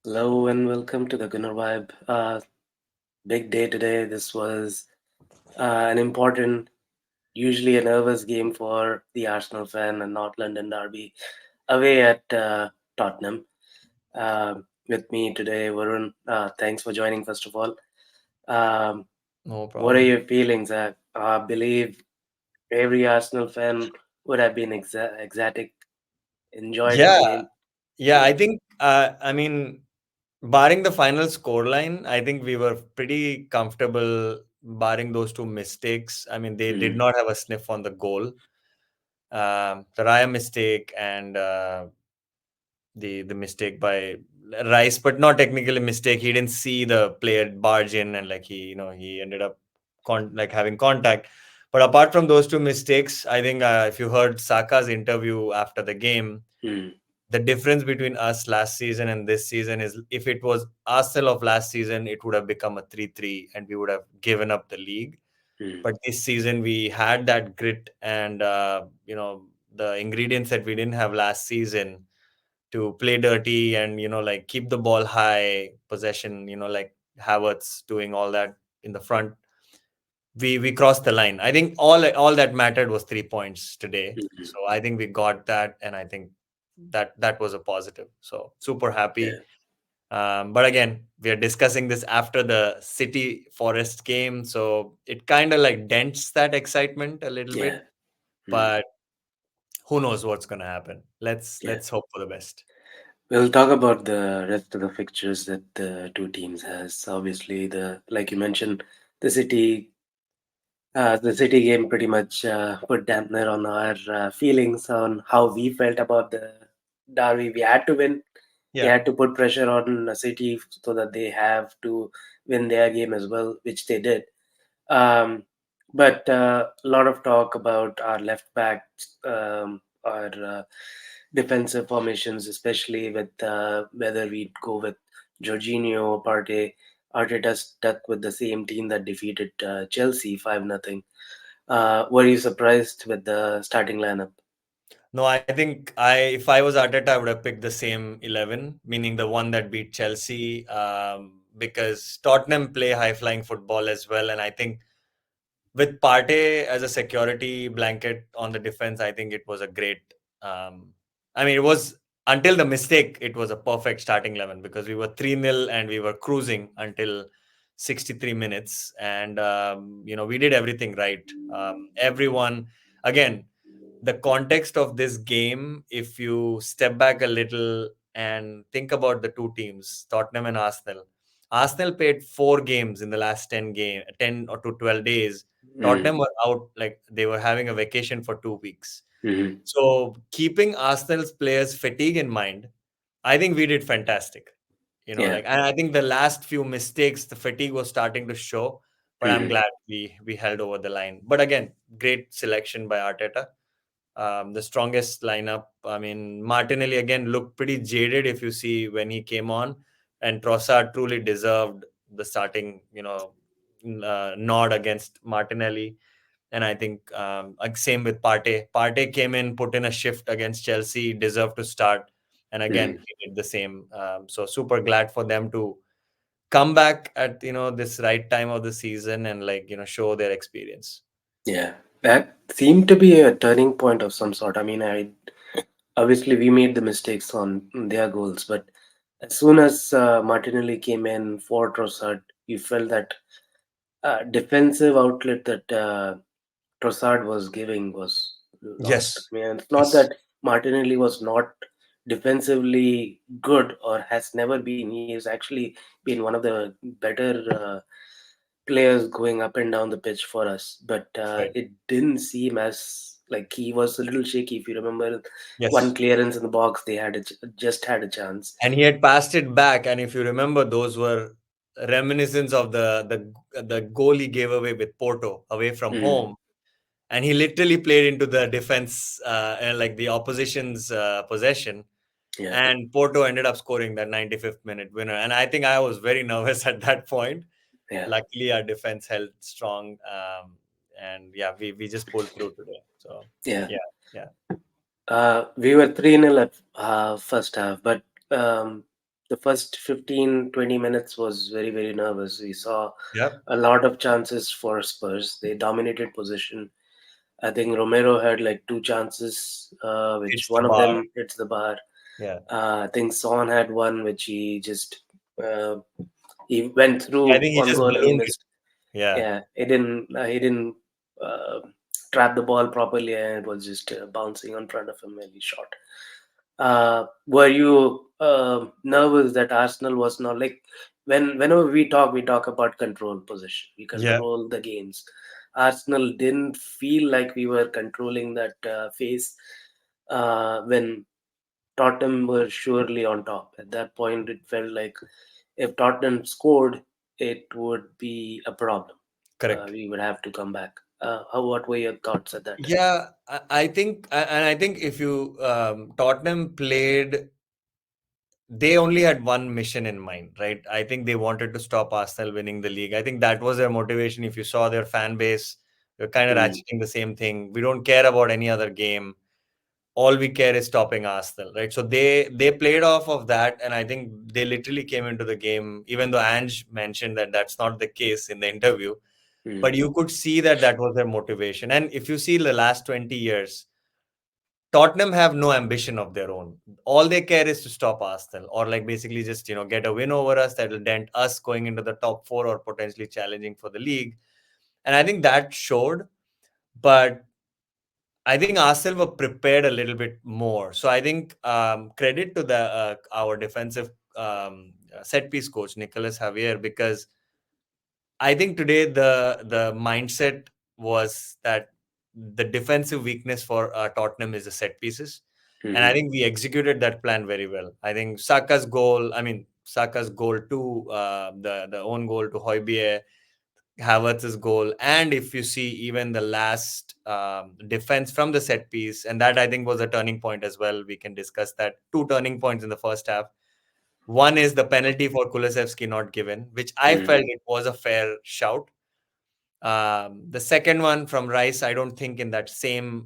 Hello and welcome to the Gunnar Vibe. Big day today. This was an important, usually a nervous game for the Arsenal fan and North London derby away at Tottenham. Uh, with me today, Varun. Thanks for joining, first of all. Um, No what are problem. your feelings? I believe every Arsenal fan would have been ecstatic, enjoyed the Yeah, game. yeah. Yeah. Barring the final scoreline, I think we were pretty comfortable. Barring those two mistakes, they did Mm, not have a sniff on the goal. The Raya mistake and the mistake by Rice, but not technically a mistake. He didn't see the player barge in, and he ended up having contact. But apart from those two mistakes, I think if you heard Saka's interview after the game, mm, the difference between us last season and this season is if it was Arsenal of last season, it would have become a 3-3 and we would have given up the league. mm, But this season, we had that grit and, the ingredients that we didn't have last season to play dirty and, keep the ball high, possession, like Havertz doing all that in the front. We crossed the line. I think all that mattered was 3 points today. mm. So I think we got that, and I think that was a positive. So super happy. Yeah. But again, we are discussing this after the City Forest game, so it kind of like dents that excitement a little Yeah. bit. Mm, But who knows what's gonna happen? Let's yeah. let's hope for the best. We'll talk about the rest of the fixtures that the two teams has. Obviously, the like you mentioned, the City game pretty much put dampener on our feelings on how we felt about the derby. We had to win. We Yeah. had to put pressure on City so that they have to win their game as well, which they did. Um, but a lot of talk about our left backs, our defensive formations, especially with whether we go with Jorginho or Partey. Arteta stuck with the same team that defeated Chelsea 5-0. Were you surprised with the starting lineup? No, I think if I was Arteta, I would have picked the same 11, meaning the one that beat Chelsea, because Tottenham play high flying football as well, and I think with Partey as a security blanket on the defense, I think it was a great. Um, it was until the mistake, it was a perfect starting 11 because we were 3-0 and we were cruising until 63 minutes. And, we did everything right. Everyone, again, the context of this game, if you step back a little and think about the two teams, Tottenham and Arsenal. Arsenal played 4 games in the last 10 or to 12 days. Mm, Tottenham were out, like they were having a vacation for 2 weeks. mm, So keeping Arsenal's players' fatigue in mind, I think we did fantastic. yeah. And I think the last few mistakes, the fatigue was starting to show. But I'm Mm, glad we held over the line. But again, great selection by Arteta. The strongest lineup. Martinelli again looked pretty jaded if you see when he came on, and Trossard truly deserved the starting, nod against Martinelli. And I think same with Partey. Partey came in, put in a shift against Chelsea, deserved to start, and again mm. he did the same. So super glad for them to come back at this right time of the season and show their experience. Yeah. That seemed to be a turning point of some sort. I mean, I obviously we made the mistakes on their goals, but as soon as Martinelli came in for Trossard, you felt that defensive outlet that Trossard was giving was lost. Yes. I mean, it's not Yes. that Martinelli was not defensively good or has never been. He has actually been one of the better players going up and down the pitch for us. But Right. it didn't seem as like he was a little shaky. If you remember one Yes. clearance in the box, they had just had a chance. And he had passed it back, and if you remember, those were reminiscence of the goal he gave away with Porto away from Mm, home, and he literally played into the defense, and like the opposition's possession, yeah, and Porto ended up scoring that 95th minute winner. And I think I was very nervous at that point. yeah, Luckily, our defense held strong, and yeah, we just pulled through today. So yeah. yeah, yeah, We were 3-0 at first half, but um, the first 15-20 minutes was very, very nervous. We saw Yep. a lot of chances for Spurs. They dominated possession. I think Romero had like two chances, which Hits the one of bar. them hits the bar. Yeah. I think Son had one which he just uh, he went I through think he on just goal and he ballooned it. missed. Yeah. Yeah, he didn't uh, trap the ball properly, and it was just bouncing in front of him and he shot. Were you nervous that Arsenal was not like whenever we talk about control position, we Yeah. control the games. Arsenal didn't feel like we were controlling that phase when Tottenham were surely on top. At that point, it felt like if Tottenham scored, it would be a problem. Correct. We would have to come back. What were your thoughts at that time? Yeah, I think, and I think if you Tottenham played, they only had one mission in mind, right? I think they wanted to stop Arsenal winning the league. I think that was their motivation. If you saw their fan base, they're kind of Mm, ratcheting the same thing. We don't care about any other game. All we care is stopping Arsenal, right? So they played off of that, and I think they literally came into the game. Even though Ange mentioned that that's not the case in the interview, mm, but you could see that that was their motivation. And if you see the last 20 years, Tottenham have no ambition of their own. All they care is to stop Arsenal, or like basically just get a win over us that will dent us going into the top four or potentially challenging for the league. And I think that showed. But I think Arsenal were prepared a little bit more. So I think credit to the our defensive set piece coach Nicolas Javier, because I think today the mindset was that the defensive weakness for Tottenham is the set pieces, and I mhm, think we executed that plan very well. I think Saka's goal, I mean Saka's goal to the own goal to Højbjerg, Havertz's goal, and if you see even the last defense from the set piece, and that I think was a turning point as well. We can discuss that. Two turning points in the first half. One is the penalty for Kulusevski not given, which I mm, felt it was a fair shout. The second one from Rice, I don't think in that same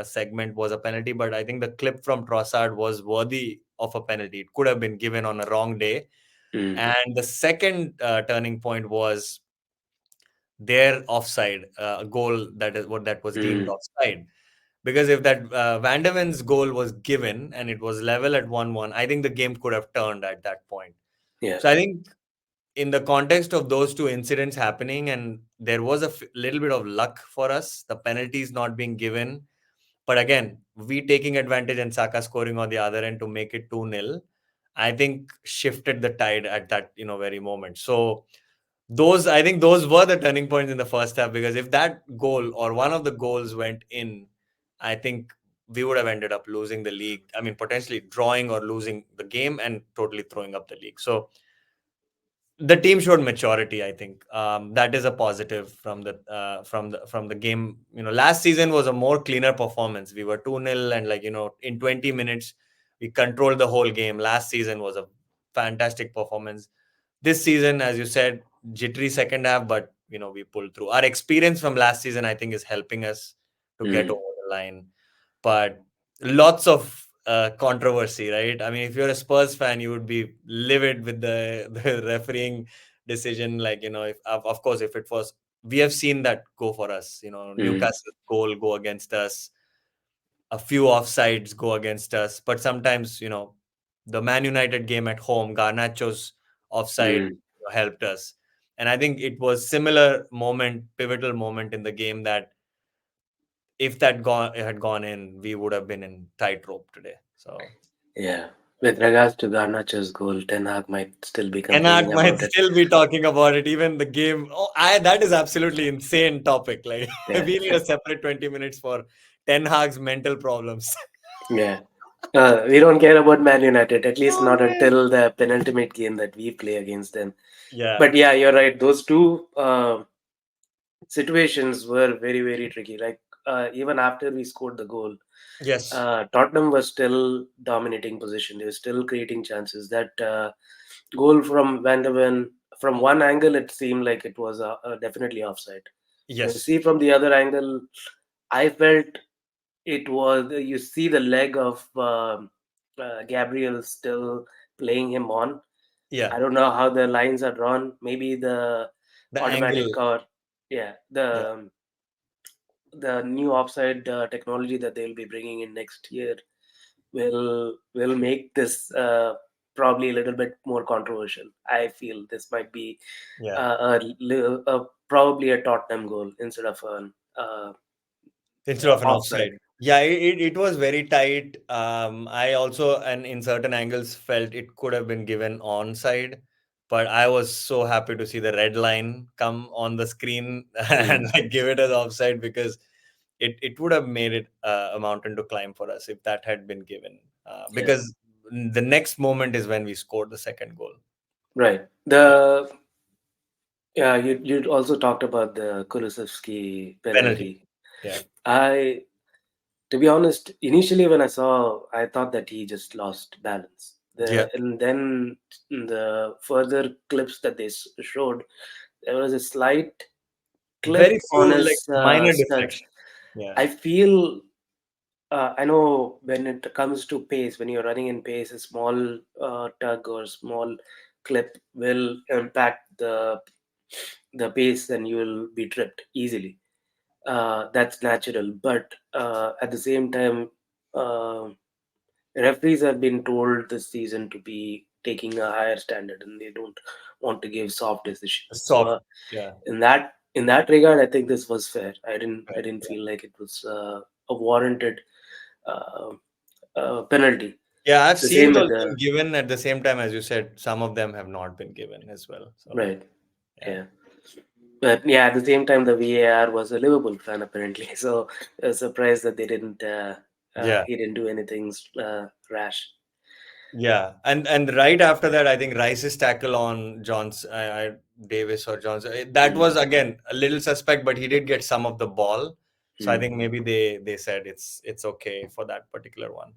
segment was a penalty, but I think the clip from Trossard was worthy of a penalty. It could have been given on a wrong day. mm, And the second turning point was their offside goal, that was deemed mm. offside. Because if that Van de Ven's goal was given and it was level at 1-1, I think the game could have turned at that point. Yeah. So I think in the context of those two incidents happening, and there was a little bit of luck for us, the penalties not being given. But again, we taking advantage and Saka scoring on the other end to make it 2-0, I think shifted the tide at that very moment. So I think those were the turning points in the first half, because if that goal or one of the goals went in, I think we would have ended up losing the league. I mean, potentially drawing or losing the game and totally throwing up the league. So the team showed maturity. I think that is a positive from the game. Last season was a more cleaner performance. We were 2-0, and in 20 minutes we controlled the whole game. Last season was a fantastic performance. This season, as you said, jittery second half, but we pulled through. Our experience from last season, I think, is helping us to get Mm, over the line. But lots of controversy, right? I mean, if you're a Spurs fan, you would be livid with the refereeing decision. Like, if of course, if it was, we have seen that go for us. mm, Newcastle goal go against us, a few offsides go against us, but sometimes, the Man United game at home, Garnacho's offside mm. helped us. And I think it was similar moment, pivotal moment in the game, that if had gone in, we would have been in tightrope today. So Yeah. With regards to Garnacho's goal, Ten Hag might still be Kennard complaining might about it. still be talking about it. Even the game. Oh, that is absolutely insane topic. Like Yeah. we need a separate 20 minutes for Ten Hag's mental problems. Yeah. We don't care about Man United, at least Oh not man. until the penultimate game that we play against them. Yeah. But yeah, you're right. Those two situations were very, very tricky. Like, even after we scored the goal, Yes. Tottenham was still dominating position. They were still creating chances. That goal from Van de Ven, from one angle, it seemed like it was definitely offside. When you Yes. see from the other angle, I felt it was. You see the leg of Gabriel still playing him on. I Yeah, don't know how the lines are drawn. Maybe the the automatic angle. or yeah, Yeah, the new offside technology that they'll be bringing in next year will make this probably a little bit more controversial. I feel this might be yeah. probably a Tottenham goal instead of an Instead of an offside. offside. Yeah, it was very tight. I also, and in certain angles, felt it could have been given onside, but I was so happy to see the red line come on the screen and Mm, like give it as offside, because it would have made it a mountain to climb for us if that had been given. yeah, Because the next moment is when we scored the second goal. right. Yeah, The Yeah, you also talked about the Kulusevski penalty. penalty. Yeah, I To be honest, initially when I saw, I thought that he just lost balance. yeah. And then the further clips that they showed, there was a slight clip Very on few like his minor studs. deflection. Yeah, I feel, I know when it comes to pace, when you're running in pace, a small tug or small clip will impact the pace, and you will be tripped easily. That's natural. But at the same time, uh, referees have been told this season to be taking a higher standard, and they don't want to give soft decisions. So soft. Yeah. in that regard, I think this was fair. I didn't Right. I didn't feel like it was a warranted uh, penalty. Yeah, I've The seen same with those the been given at the same time as you said. Some of them have not been given as well. So right. yeah, Yeah. But yeah, at the same time, the VAR was a Liverpool fan apparently, so I was surprised that they didn't. yeah, He didn't do anything rash. yeah. And right after that, I think Rice's tackle on Johns, Davis or Johnson, that Mm, was again a little suspect, but he did get some of the ball. So I mm, think maybe they said it's okay for that particular one.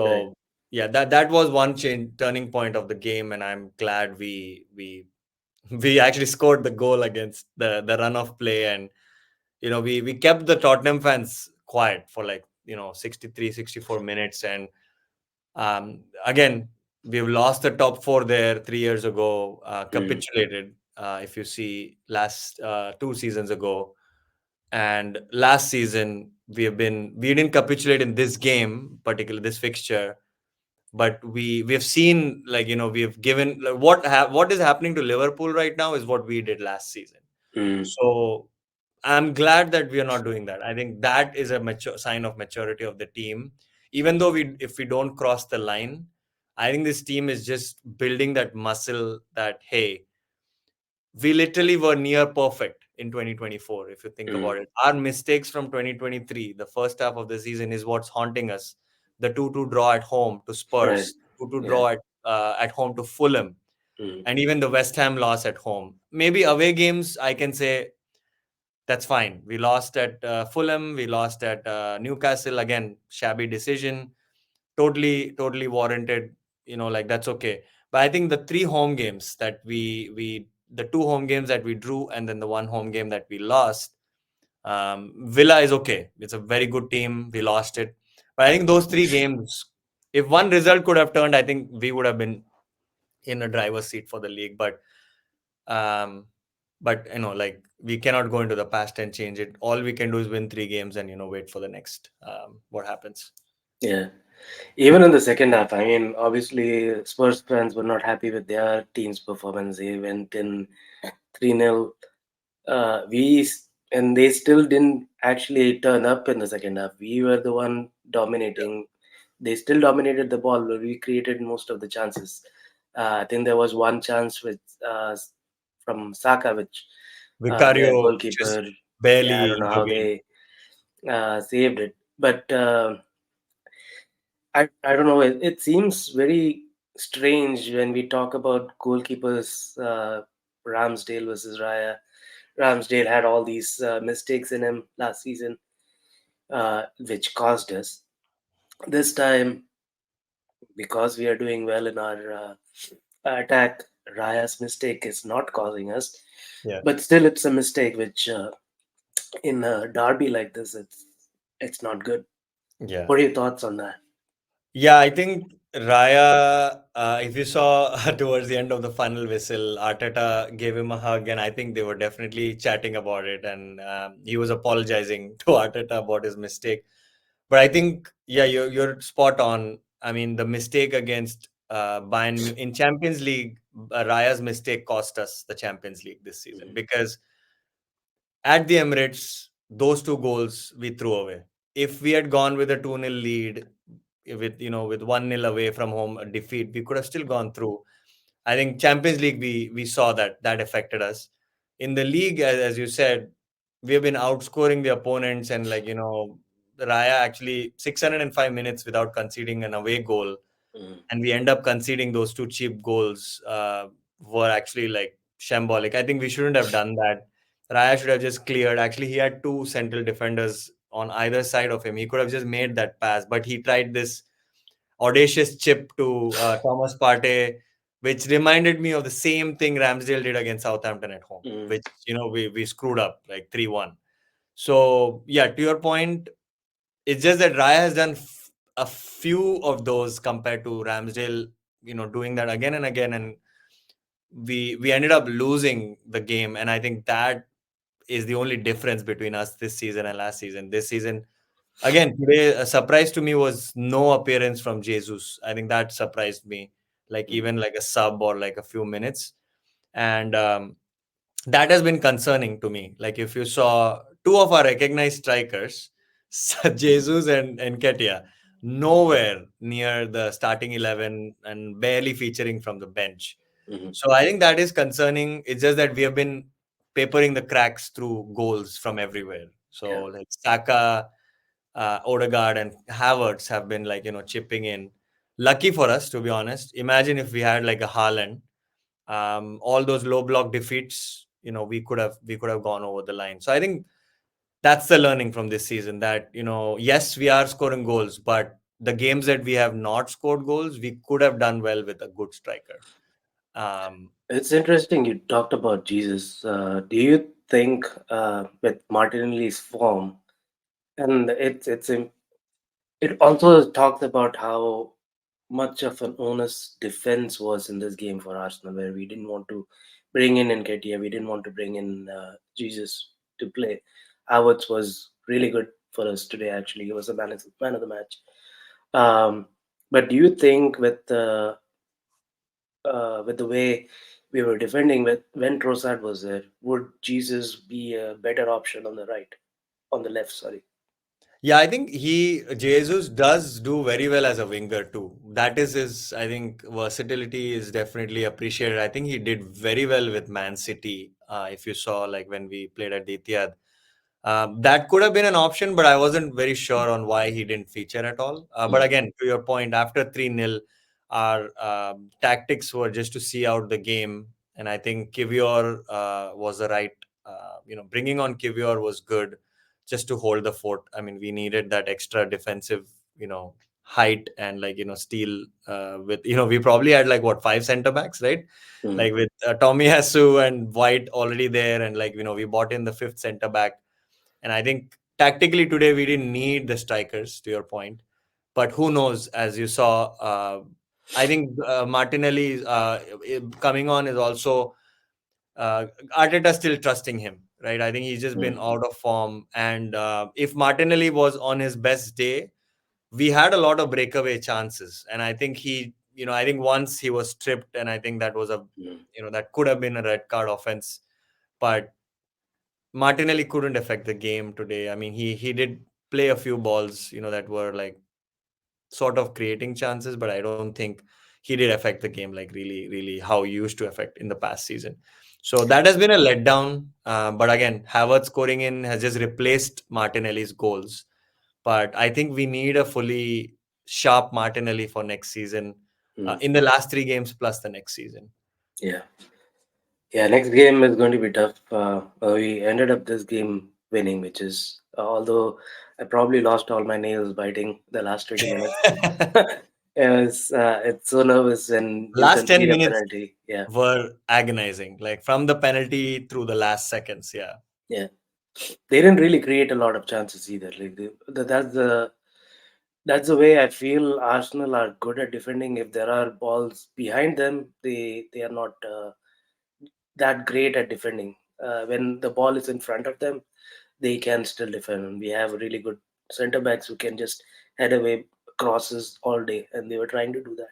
right. So yeah, that was one turning point of the game, and I'm glad we actually scored the goal against the run of play. And we kept the Tottenham fans quiet for like 63 64 minutes. And again, we've lost the top four there 3 years ago, Mm, capitulated, if you see last 2 seasons ago. And last season we didn't capitulate in this game, particularly this fixture, but we have seen, like, we have given, like, what is happening to Liverpool right now is what we did last season. mm, So I'm glad that we are not doing that. I think that is a mature sign of maturity of the team. Even though if we don't cross the line, I think this team is just building that muscle that, hey, we literally were near perfect in 2024. If you think mm, about it, our mistakes from 2023, the first half of the season, is what's haunting us. The 2-2 draw at home to right. Spurs, 2-2 Yeah. draw at home to Fulham, Mm, and even the West Ham loss at home. Maybe away games, I can say that's fine. We lost at Fulham. We lost at Newcastle. Again, shabby decision. Totally warranted. Like, that's okay. But I think the three home games that the two home games that we drew, and then the one home game that we lost. Villa is okay. It's a very good team. We lost it, but I think those three games, if one result could have turned, I think we would have been in a driver's seat for the league. Um, but like, we cannot go into the past and change it. All we can do is win three games and wait for the next what happens. yeah. Even in the second half, I mean, obviously, Spurs fans were not happy with their team's performance. They went in 3-0. And they still didn't actually turn up in the second half. We were the one dominating. They still dominated the ball, but we created most of the chances. I think there was one chance from Saka, which their Vicario just goalkeeper, yeah, I don't barely know how intervened. they saved it. But I don't know. It seems very strange when we talk about goalkeepers. Ramsdale versus Raya. Ramsdale had all these mistakes in him last season, which caused us. This time, because we are doing well in our attack, Raya's mistake is not causing us. Yeah, But still, it's a mistake which, in a derby like this, it's not good. yeah. What are your thoughts on that? Yeah, I think Raya, if you saw towards the end of the final whistle, Arteta gave him a hug, and I think they were definitely chatting about it, and he was apologizing to Arteta about his mistake. But I think, yeah, you're spot on. I mean, the mistake against in Champions League, Raya's mistake cost us the Champions League this season Mm, because at the Emirates, those two goals we threw away. If we had gone with a 2-0 lead, with with 1-0 away from home, a defeat, we could have still gone through. I think Champions League, we saw that affected us. In the league, as you said, we have been outscoring the opponents, and Raya actually 605 minutes without conceding an away goal, mm, and we end up conceding those two cheap goals, were actually like shambolic. I think we shouldn't have done that. Raya should have just cleared. Actually, he had two central defenders on either side of him. He could have just made that pass, but he tried this audacious chip to Thomas Partey, which reminded me of the same thing Ramsdale did against Southampton at home, mm, which we screwed up like 3-1. So yeah, to your point, it's just that Raya has done a few of those compared to Ramsdale, doing that again and again, and we ended up losing the game. And I think that is the only difference between us this season and last season. This season, again, today, a surprise to me was no appearance from Jesus. I think that surprised me, like mm, even like a sub or like a few minutes. And that has been concerning to me. Like if you saw two of our recognized strikers, Jesus and Nketiah, nowhere near the starting 11 and barely featuring from the bench. mm, So I think that is concerning. It's just that we have been papering the cracks through goals from everywhere. yeah. So like Saka, Odegaard, and Havertz have been like chipping in. Lucky for us, to be honest. Imagine if we had like a Haaland, all those low block defeats, we could have gone over the line. So I think that's the learning from this season, that yes, we are scoring goals, but the games that we have not scored goals, we could have done well with a good striker. um It's interesting you talked about Jesus. Do you think with Martinelli's form, and it also talks about how much of an onus defense was in this game for Arsenal, where we didn't want to bring in Nketiah, we didn't want to bring in Jesus to play. Havertz was really good for us today. Actually, he was the man of the match. Um, but do you think with the way we were defending with when Trossard was there, would Jesus be a better option on the right, on the left? Sorry. Yeah, I think Jesus does do very well as a winger too. That is his, I think, versatility is definitely appreciated. I think he did very well with Man City. If you saw, like when we played at the Etihad, that could have been an option, but I wasn't very sure on why he didn't feature at all. But Mm, again, to your point, after 3-0, our tactics were just to see out the game, and I think Kivior was the right. Bringing on Kivior was good, just to hold the fort. I mean, we needed that extra defensive, height, and steel. With we probably had like what, five center backs, right? mm, Like with Tomiyasu and White already there, and we bought in the fifth center back. And I think tactically today we didn't need the strikers, to your point. But who knows? As you saw, I think Martinelli coming on is also Arteta still trusting him, right? I think he's just been mm, out of form. And if Martinelli was on his best day, we had a lot of breakaway chances. And I think I think once he was stripped, and I think that was mm. that could have been a red card offense. But Martinelli couldn't affect the game today. I mean, he did play a few balls, that were like sort of creating chances, but I don't think he did affect the game like really, really how he used to affect in the past season. So that has been a letdown. But again, Havertz scoring in has just replaced Martinelli's goals. But I think we need a fully sharp Martinelli for next season, Mm. in the last three games plus the next season. Yeah. Yeah, next game is going to be tough. We ended up this game winning, which is although I probably lost all my nails biting the last 20 minutes. It's so nervous when you Last 10 concede a minutes penalty. Yeah, were agonizing, like from the penalty through the last seconds. Yeah. yeah. They didn't really create a lot of chances either. Like that's the That's the way I feel Arsenal are good at defending. If there are balls behind them, they are not that great at defending. When the ball is in front of them, they can still defend. And we have really good centre backs who can just head away crosses all day, and they were trying to do that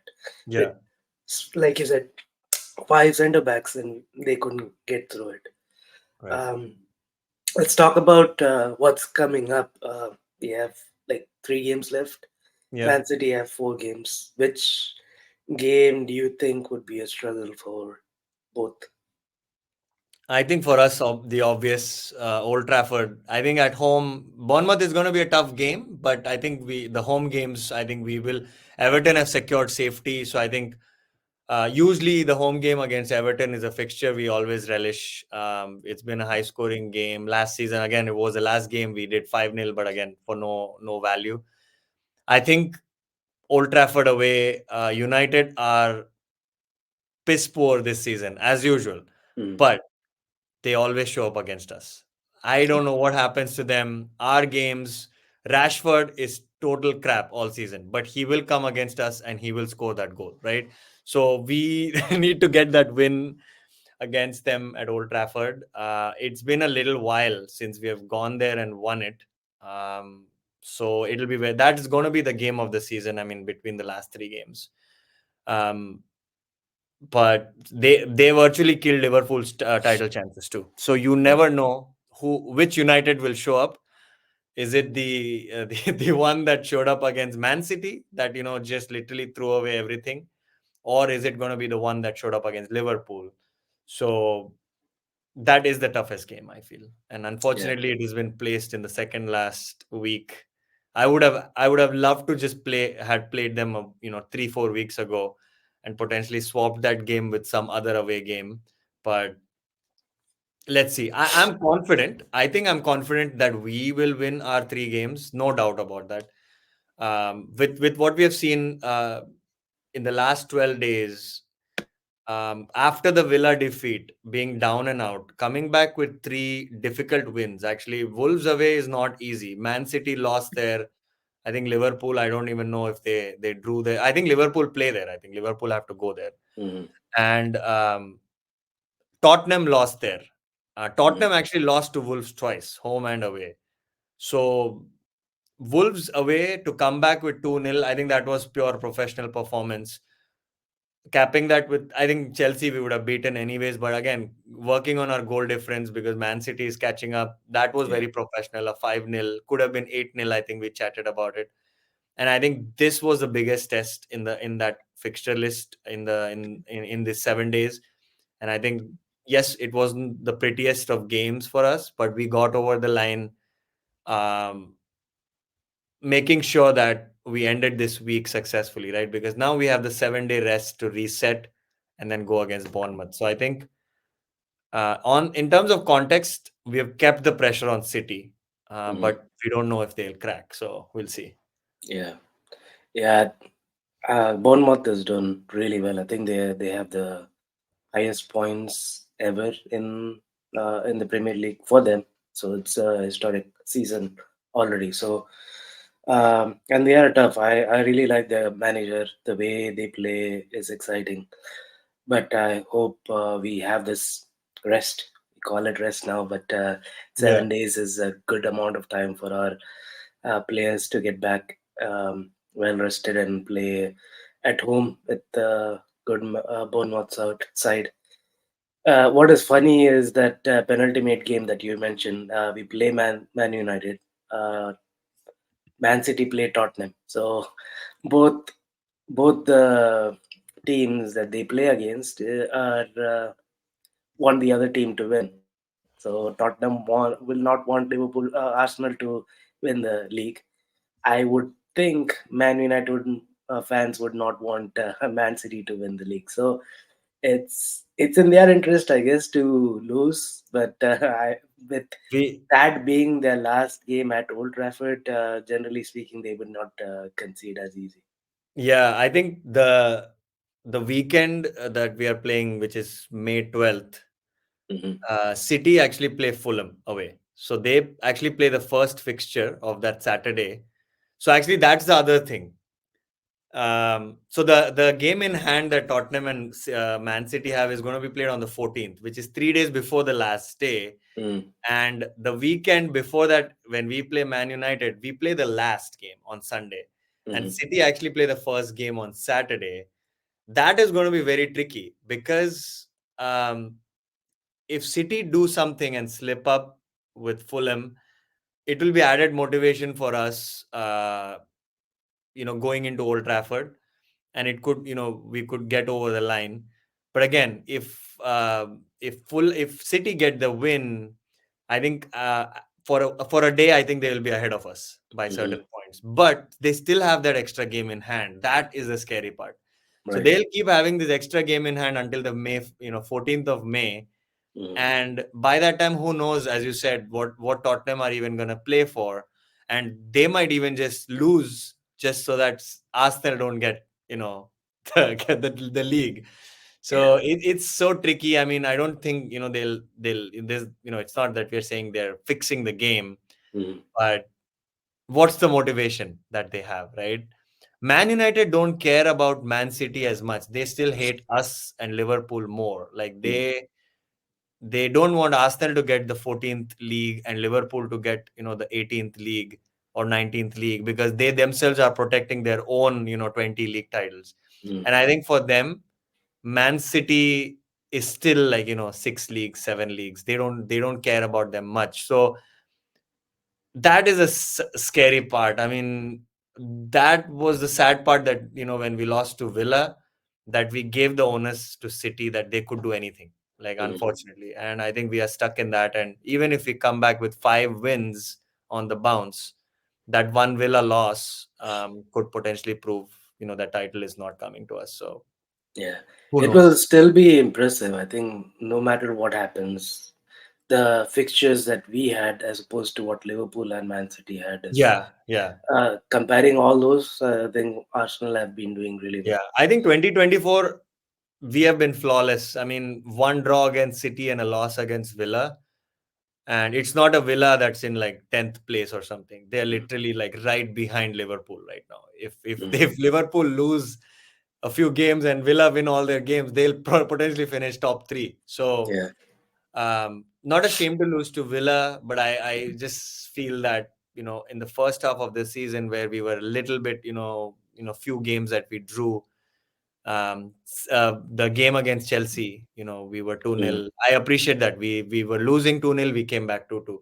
with, Yeah, like you said, five centre backs, and they couldn't get through it. right. Um, let's talk about what's coming up. We have like 3 games left. Yeah. Man City have 4 games. Which game do you think would be a struggle for both? I think for us, the obvious Old Trafford. I think at home, Bournemouth is going to be a tough game, but I think the home games. I think we will. Everton have secured safety, so I think usually the home game against Everton is a fixture we always relish. It's been a high scoring game. Last season, again, it was the last game we did 5-0, but again for no value. I think Old Trafford away. United are piss poor this season as usual, Mm. but they always show up against us. I don't know what happens to them. Our games, Rashford is total crap all season, but he will come against us and he will score that goal, right? So we need to get that win against them at Old Trafford. It's been a little while since we have gone there and won it. Um, so it'll be that is going to be the game of the season. I mean, between the last 3 games. Um, but they virtually killed Liverpool's title chances too. So you never know which United will show up. Is it the one that showed up against Man City that just literally threw away everything, or is it going to be the one that showed up against Liverpool? So that is the toughest game, I feel, and Yeah. unfortunately, it has been placed in the second last week. I would have loved to just had played them 3-4 weeks ago, and potentially swapped that game with some other away game. But let's see. I'm confident. I think I'm confident that we will win our 3 games, no doubt about that. With what we have seen in the last 12 days, after the Villa defeat, being down and out, coming back with 3 difficult wins. Actually, Wolves away is not easy. Man City lost there. I think Liverpool. I don't even know if they drew there. I think Liverpool play there. I think Liverpool have to go there. Mm-hmm. And Tottenham lost there. Mm-hmm. Tottenham actually lost to Wolves twice, home and away. So Wolves away to come back with 2-0. I think that was pure professional performance. Capping that with, I think Chelsea we would have beaten anyways, but again working on our goal difference because Man City is catching up. That was Yeah. very professional. A 5-0 could have been 8-0. I think we chatted about it, and I think this was the biggest test in that fixture list in this 7 days. And I think yes, it wasn't the prettiest of games for us, but we got over the line, um, making sure that we ended this week successfully, right? Because now we have the 7-day rest to reset and then go against Bournemouth. So I think on in terms of context, we have kept the pressure on City, Mm-hmm. but we don't know if they'll crack. So we'll see. Yeah. Yeah. Bournemouth has done really well. I think they have the highest points ever in the Premier League for them. So it's a historic season already. So and they are tough. I really like their manager. The way they play is exciting. But I hope we have this rest. We call it rest now, but Yeah. 7 days is a good amount of time for our players to get back well rested and play at home with the good Bournemouth side. What is funny is that penultimate game that you mentioned. We play Man United. Uh, Man City play Tottenham. So both both the teams that they play against are want the other team to win. So Tottenham will not want Liverpool, Arsenal to win the league. I would think Man United fans would not want Man City to win the league. So it's in their interest, I guess, to lose. But with We that being their last game at Old Trafford, generally speaking, they would not concede as easy. Yeah, I think the weekend that we are playing, which is May 12th, Hmm. City actually play Fulham away. So they actually play the first fixture of that Saturday. So actually, that's the other thing. So the game in hand that Tottenham and Man City have is going to be played on the 14th, which is 3 days before the last day. Mm. And the weekend before that, when we play Man United, we play the last game on Sunday. And Mm. City actually play the first game on Saturday. That is going to be very tricky because um, if City do something and slip up with Fulham, it will be added motivation for us, going into Old Trafford, and it could, we could get over the line. But again, if City get the win, I think for a day, I think they will be ahead of us by certain Mm. points. But they still have that extra game in hand. That is the scary part. So Right. they'll keep having this extra game in hand until the 14th of May. Mm. And by that time, who knows, as you said, what Tottenham are even going to play for. And they might even just lose just so that Arsenal don't get, get the league. Yeah. So it's so tricky. I mean, I don't think, they'll this, it's not that we're saying they're fixing the game, Mm. but what's the motivation that they have, right? Man United don't care about Man City as much. They still hate us and Liverpool more. Like Mm. they don't want Arsenal to get the 14th league and Liverpool to get, the 18th league or 19th league, because they themselves are protecting their own, 20 league titles. Mm. And I think for them, Man City is still like, 6 leagues, 7 leagues. They don't care about them much. So that is a scary part. I mean, that was the sad part, that when we lost to Villa, that we gave the onus to City that they could do anything, like, Mm. unfortunately. And I think we are stuck in that. And even if we come back with 5 wins on the bounce, that one Villa loss could potentially prove that title is not coming to us. So Yeah. who It will knows? still be impressive. I think no matter what happens, the fixtures that we had as opposed to what Liverpool and Man City had is Yeah, yeah. comparing all those. I think Arsenal have been doing really well. Yeah, I think 2024 we have been flawless. I mean, one draw against City and a loss against Villa. And it's not a Villa that's in like 10th place or something. They're Mm. literally like right behind Liverpool right now. If Mm. if Liverpool lose a few games and Villa win all their games, they'll potentially finish top 3. So Yeah. not a shame to lose to Villa, but I just feel that, in the first half of the season, where we were a little bit, few games that we drew, the game against Chelsea, we were 2-0. Mm. I appreciate that we were losing 2-0, we came back 2-2.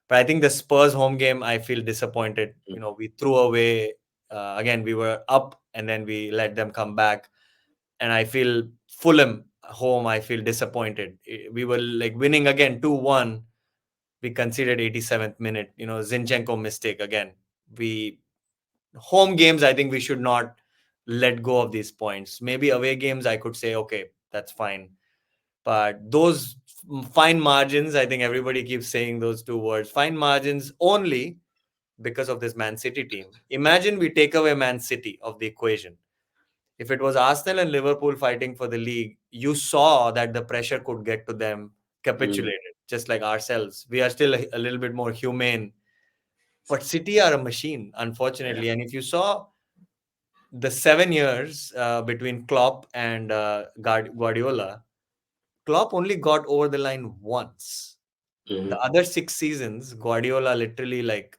But I think the Spurs home game, I feel disappointed. Mm. We threw away, again, we were up and then we let them come back. And I feel Fulham home, I feel disappointed. We were like winning again 2-1. We conceded 87th minute, Zinchenko mistake again. We Home games, I think we should not let go of these points. Maybe away games, I could say, okay, that's fine. But those fine margins, I think everybody keeps saying those two words, fine margins, only because of this Man City team. Imagine we take away Man City of the equation. If it was Arsenal and Liverpool fighting for the league, you saw that the pressure could get to them, Mm. capitulated, just like ourselves. We are still a little bit more humane. But City are a machine, Yeah. unfortunately. And if you saw the 7 years between Klopp and Guardiola, Klopp only got over the line once. The Mm. other 6 seasons, Guardiola literally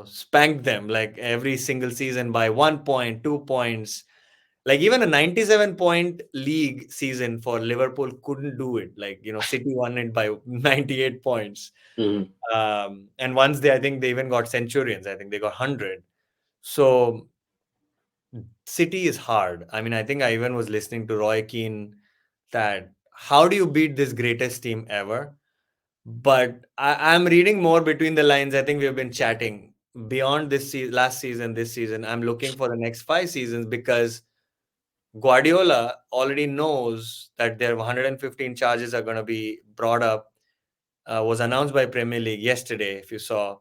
spanked them like every single season by 1 point, 2 points. Like even a 97-point league season for Liverpool couldn't do it. Like, City won it by 98 points. Mm. And once I think they even got Centurions. I think they got 100. So City is hard. I mean, I think I even was listening to Roy Keane that how do you beat this greatest team ever? But I'm reading more between the lines. I think we've been chatting beyond last season, this season. I'm looking for the next 5 seasons because Guardiola already knows that their 115 charges are going to be brought up. Was announced by Premier League yesterday, if you saw,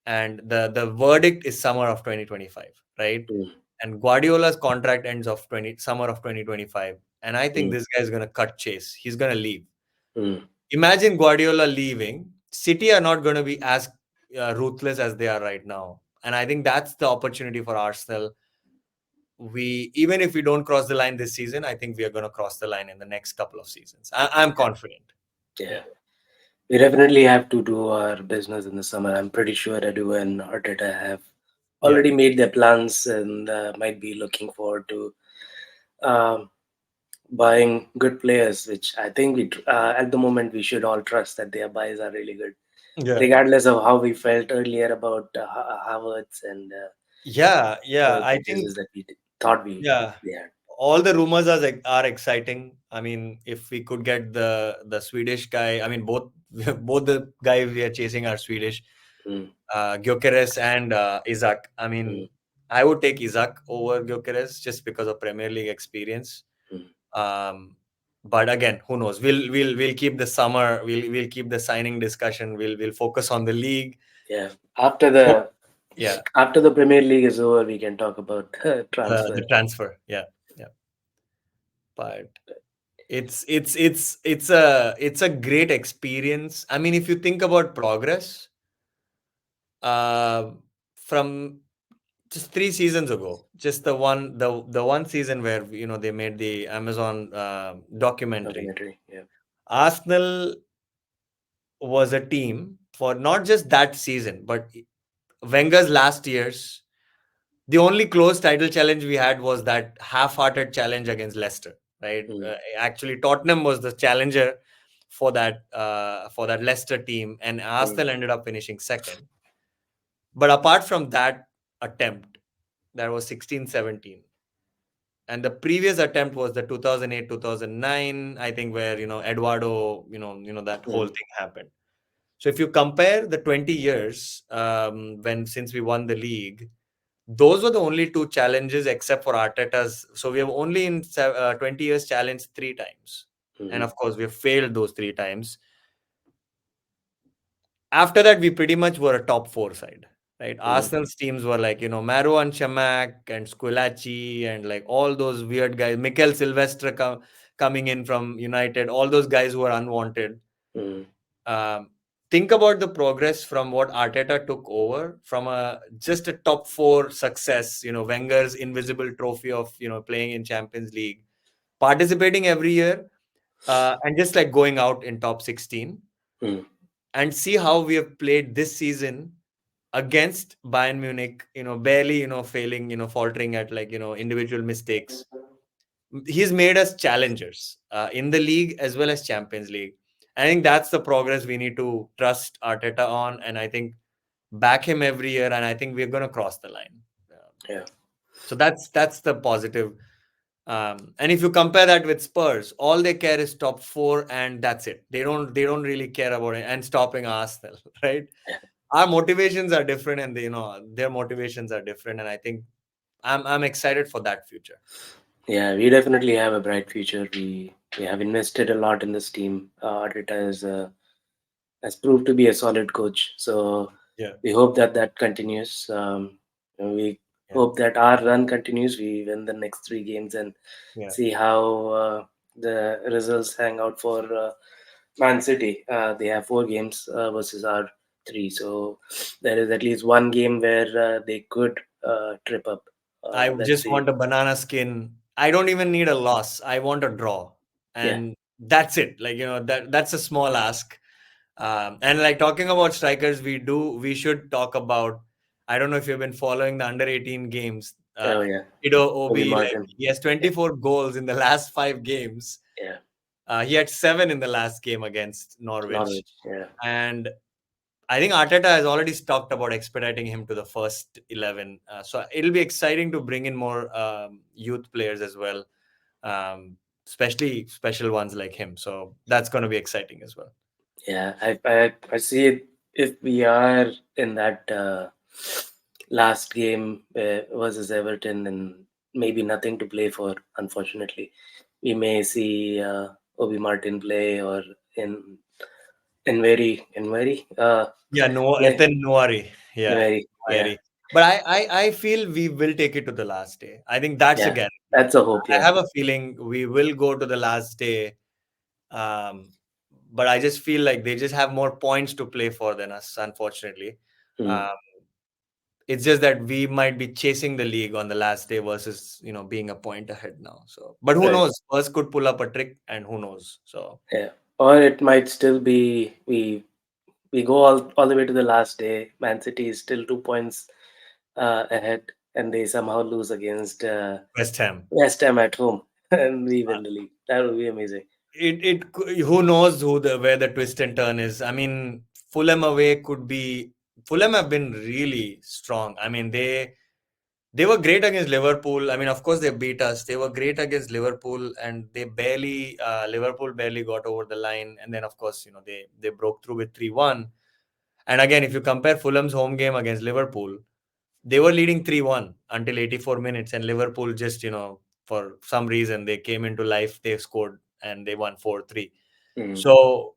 and the verdict is summer of 2025, right? Mm. And Guardiola's contract ends of summer of 2025, and I think Mm. this guy is going to cut chase. He's going to leave. Mm. Imagine Guardiola leaving. City are not going to be as ruthless as they are right now. And I think that's the opportunity for Arsenal. We Even if we don't cross the line this season, I think we are going to cross the line in the next couple of seasons. I'm confident. Yeah. Yeah. We definitely have to do our business in the summer. I'm pretty sure Edu and Arteta have Yeah. already made their plans and might be looking forward to um, buying good players, which I think at the moment we should all trust that their buys are really good, Yeah. regardless of how we felt earlier about Havertz and Yeah. Yeah. other I purchases think, that thought yeah, we had. all the rumors are exciting. I mean, if we could get the Swedish guy, I mean, both both the guys we are chasing are Swedish, Mm, Gyökeres and Isaac. I mm, mean, I would take Isaac over Gyökeres just because of Premier League experience. mm. Um, but again, who knows? We'll keep the summer. We'll keep the signing discussion. We'll focus on the league. Yeah. After Hope, the yeah, after the Premier League is over, we can talk about the transfer. transfer. Yeah, yeah. But it's a great experience. I mean, if you think about progress, uh, from just 3 seasons ago, just the one season where they made the Amazon documentary. Documentary. Yeah. Arsenal was a team for not just that season, but Wenger's last years. The only close title challenge we had was that half-hearted challenge against Leicester, right? Mm, Actually, Tottenham was the challenger for that Leicester team, and mm, Arsenal ended up finishing second. But apart from that attempt, that was 16-17, and the previous attempt was the 2008-2009, I think, where Eduardo, that whole mm, thing happened. So if you compare the 20 years when since we won the league, those were the only two challenges except for Arteta's. So we have only in 20 years challenged 3 times. And mm, of course, we have failed those 3 times. After that, we pretty much were a top four side, right? mm, Arsenal's teams were like, Maro and Chamak and Squillaci and like all those weird guys, Mikel Silvestre coming in from United, all those guys who were unwanted. mm, Um, think about the progress from what Arteta took over from a just a top four success, Wenger's invisible trophy of, playing in Champions League, participating every year, and just like going out in top 16, mm, and see how we have played this season against Bayern Munich, barely, failing, faltering at like, individual mistakes. He's made us challengers in the league as well as Champions League. I think that's the progress we need to trust Arteta on, and I think back him every year, and I think we're going to cross the line. yeah. So that's the positive. And if you compare that with Spurs, all they care is top four, and that's it. They don't really care about it and stopping Arsenal, right? Our motivations are different, and their motivations are different, and I think I'm excited for that future. Yeah, we definitely have a bright future. We have invested a lot in this team. Arteta has proved to be a solid coach. So Yeah, we hope that that continues. We yeah, hope that our run continues. We win the next 3 games and yeah. see how the results hang out for Man City. They have 4 games versus our 3. So there is at least one game where they could trip up. I Let's just see. want a banana skin. I don't even need a loss. I want a draw, Yeah. and that's it. Like that's a small ask. And like talking about strikers, we should talk about. I don't know if you've been following the under 18 games. Oh, yeah. Ido Obi Obi, like Martin. he has Yeah. 24 goals in the last 5 games. Yeah. He had 7 in the last game against Norwich, Norwich. Yeah. and I think Arteta has already talked about expediting him to the first 11. So it'll be exciting to bring in more youth players as well, especially special ones like him. So that's going to be exciting as well. Yeah, I see it. If we are in that last game versus Everton, and maybe nothing to play for, unfortunately, we may see Obi Martin play or in very Yeah, no, play Ethan Noari. in Yeah, very yeah Noari. But I feel we will take it to the last day. I think that's a yeah. guarantee. That's a hope. I Yeah. have a feeling we will go to the last day. Um, but I just feel like they just have more points to play for than us, unfortunately. Mm, Um, It's just that we might be chasing the league on the last day versus, being a point ahead now. So, but who Right. knows? Spurs could pull up a trick, and who knows? So, Yeah. Or it might still be we go all the way to the last day. Man City is still 2 points ahead, and they somehow lose against West Ham. West Ham at home, and we win the league. That would be amazing. Who knows where the twist and turn is. I mean, Fulham away could be. Fulham have been really strong. I mean, they were great against Liverpool. I mean, of course they beat us. They were great against Liverpool, and Liverpool barely got over the line. And then, of course, they broke through with 3-1. And again, if you compare Fulham's home game against Liverpool, they were leading 3-1 until 84 minutes, and Liverpool just, for some reason, they came into life, they scored, and they won 4-3. Mm. So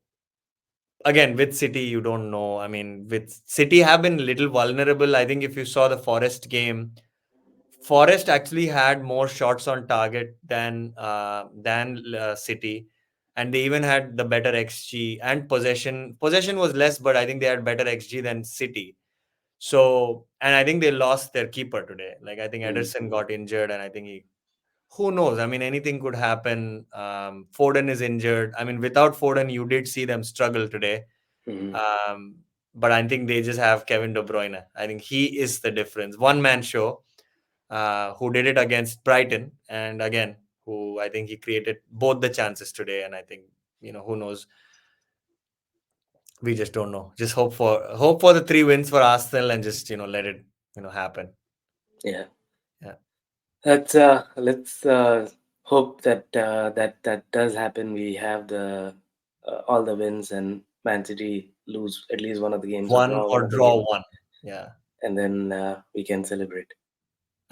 again, with City, you don't know. I mean, with City have been a little vulnerable. I think if you saw the Forest game, Forest actually had more shots on target than City, and they even had the better XG and possession. Possession was less, but I think they had better XG than City. So, and I think they lost their keeper today. Like, I think Mm. Ederson got injured, and I think who knows? I mean, anything could happen. Foden is injured. I mean, without Foden, you did see them struggle today. Mm. Um, but I think they just have Kevin De Bruyne. I think he is the difference. One man show, who did it against Brighton, and again, who I think he created both the chances today. And I think, who knows? We just don't know. Just hope for the 3 wins for Arsenal, and just let it happen. Yeah. Yeah. Let's hope that that does happen. We have the all the wins, and Man City lose at least one of the games or One draw one or of the draw games, one. Yeah. and then we can celebrate.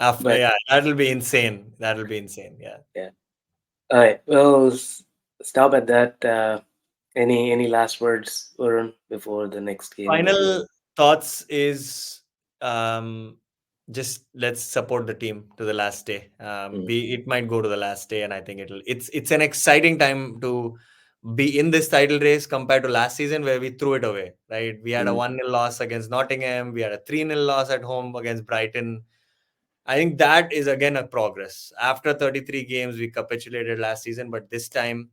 After, But yeah, that'll be insane. That'll be insane. Yeah. yeah, all right. Well, stop at that. Any last words, Varun, before the next game begins? Final thoughts is, um, just let's support the team to the last day. Mm. It might go to the last day, and I think it's an exciting time to be in this title race compared to last season where we threw it away. Right, we had a Mm. 1-0 loss against Nottingham. We had a 3-0 loss at home against Brighton. I think that is again a progress. After 33 games, we capitulated last season, but this time,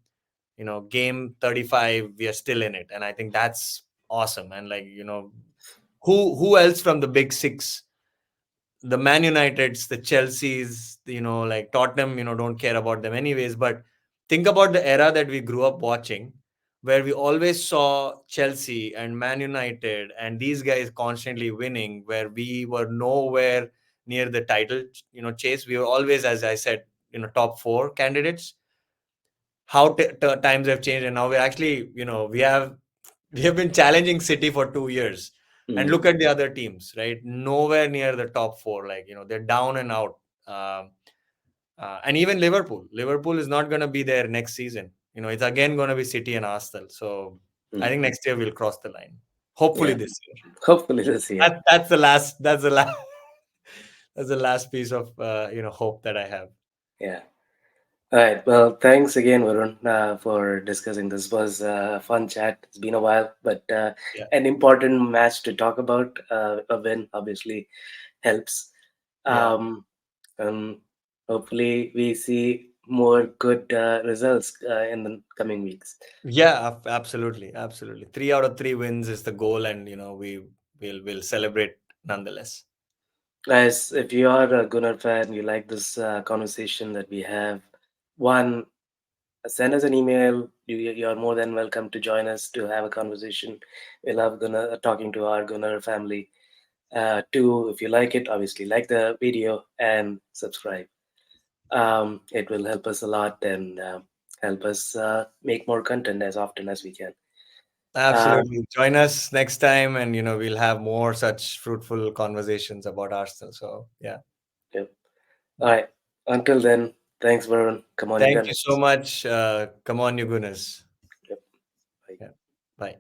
game 35, we are still in it, and I think that's awesome. And like, who else from the big six, the Man Uniteds, the Chelseas, like Tottenham, don't care about them anyways. But think about the era that we grew up watching, where we always saw Chelsea and Man United and these guys constantly winning, where we were nowhere near the title, chase. We were always, as I said, top four candidates. How times have changed, and now we're actually, we have been challenging City for 2 years, and Mm. look at the other teams, right? Nowhere near the top four. Like, they're down and out. Um, and even Liverpool is not going to be there next season. It's again going to be City and Arsenal. So I Mm. think next year we'll cross the line. Hopefully Yeah. this year. Hopefully this year. That's the last. That's the last. That's the last piece of hope that I have. Yeah. All right. Well, thanks again, Varun, for discussing this. Was a fun chat. It's been a while, but Yeah. an important match to talk about. A win obviously helps. Yeah. Um, and hopefully, we see more good results in the coming weeks. Yeah, absolutely, absolutely. 3 out of 3 wins is the goal, and we'll celebrate nonetheless. Guys, if you are a Gunnar fan, you like this conversation that we have, one, send us an email. You're more than welcome to join us to have a conversation. We love Gunnar, talking to our Gunnar family. Two, if you like it, obviously like the video and subscribe. It will help us a lot and help us make more content as often as we can. Um, Absolutely. Join us next time, and we'll have more such fruitful conversations about Arsenal. So yeah. yep. All right. Until then, thanks, Varun. Come on, you Thank you gunners. so much. Come on, you Gunners. Yep. Bye. Yeah. Bye.